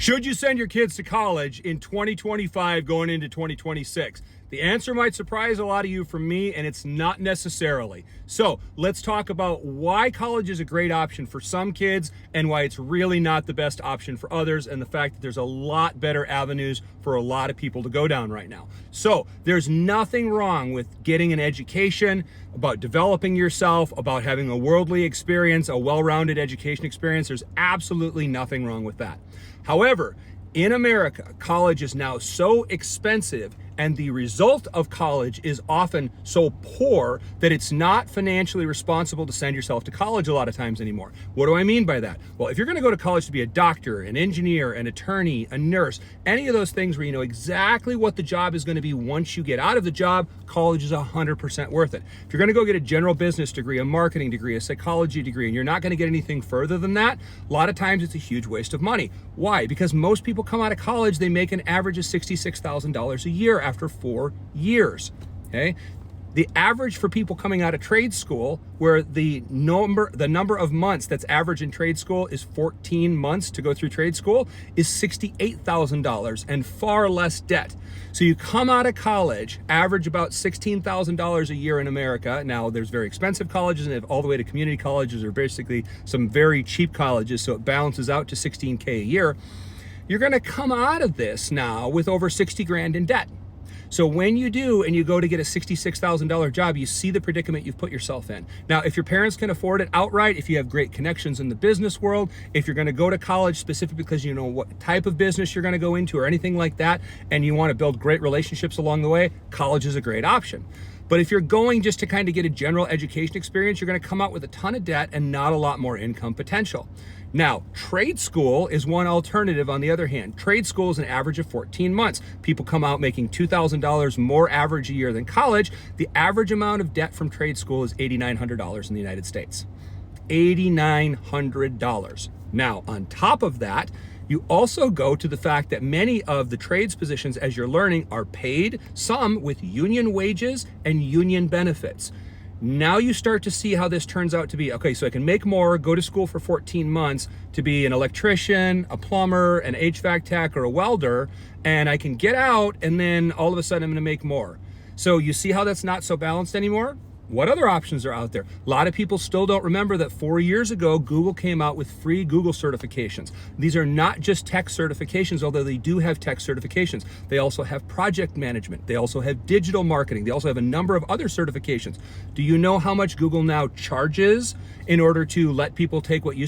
Should you send your kids to college in 2025 going into 2026? The answer might surprise a lot of you from me, and it's not necessarily. So let's talk about why college is a great option for some kids and why it's really not the best option for others, and the fact that there's a lot better avenues for a lot of people to go down right now. So there's nothing wrong with getting an education, about developing yourself, about having a worldly experience, a well-rounded education experience. There's absolutely nothing wrong with that. However, in America, college is now so expensive, and the result of college is often so poor that it's not financially responsible to send yourself to college a lot of times anymore. What do I mean by that? Well, if you're going to go to college to be a doctor, an engineer, an attorney, a nurse, any of those things where you know exactly what the job is going to be once you get out of the job, college is 100% worth it. If you're going to go get a general business degree, a marketing degree, a psychology degree, and you're not going to get anything further than that, a lot of times it's a huge waste of money. Why? Because most people come out of college, they make an average of $66,000 a year after 4 years. Okay, the average for people coming out of trade school, where the number of months that's average in trade school is 14 months to go through trade school, is $68,000 and far less debt. So you come out of college, average about $16,000 a year in America. Now there's very expensive colleges and all the way to community colleges, or basically some very cheap colleges, so it balances out to $16K a year. You're going to come out of this now with over 60 grand in debt. So when you do and you go to get a $66,000 job, you see the predicament you've put yourself in. Now, if your parents can afford it outright, if you have great connections in the business world, if you're going to go to college specifically because you know what type of business you're going to go into or anything like that, and you want to build great relationships along the way, college is a great option. But if you're going just to kind of get a general education experience, you're going to come out with a ton of debt and not a lot more income potential. Now, trade school is one alternative on the other hand. Trade school is an average of 14 months. People come out making $2,000 more average a year than college. The average amount of debt from trade school is $8,900 in the United States. $8,900. Now, on top of that, you also go to the fact that many of the trades positions, as you're learning, are paid, some with union wages and union benefits. Now you start to see how this turns out to be. Okay, so I can make more, go to school for 14 months to be an electrician, a plumber, an HVAC tech, or a welder, and I can get out, and then all of a sudden I'm gonna make more. So you see how that's not so balanced anymore? What other options are out there? A lot of people still don't remember that 4 years ago, Google came out with free Google certifications. These are not just tech certifications, although they do have tech certifications. They also have project management. They also have digital marketing. They also have a number of other certifications. Do you know how much Google now charges in order to let people take what used to